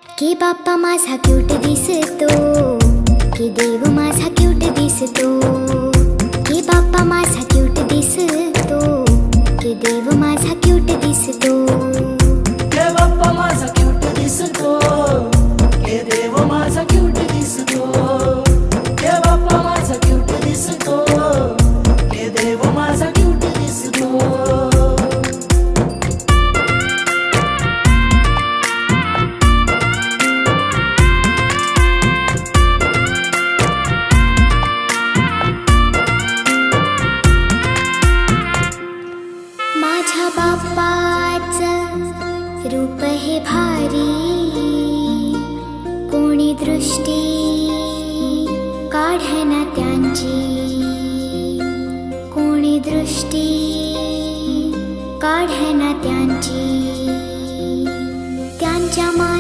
की बाप्पा माझा क्यूट दिसतो, की देव माझा क्यूट दिसतो, की बाप्पा माझा क्यूट दिसतो, की देव माझा क्यूट दिसतो, के बाप्पा माझा क्यूट दिसतो, के देव माझा क्यूट दिसतो, के बाप्पा माझा क्यूट दिसतो, के देव माझा क्यूट दिसतो. माझ्या बाप्पाचं रूप हे भारी, कोणी दृष्टी काढना त्यांची, कोणी दृष्टी काढना त्यांची.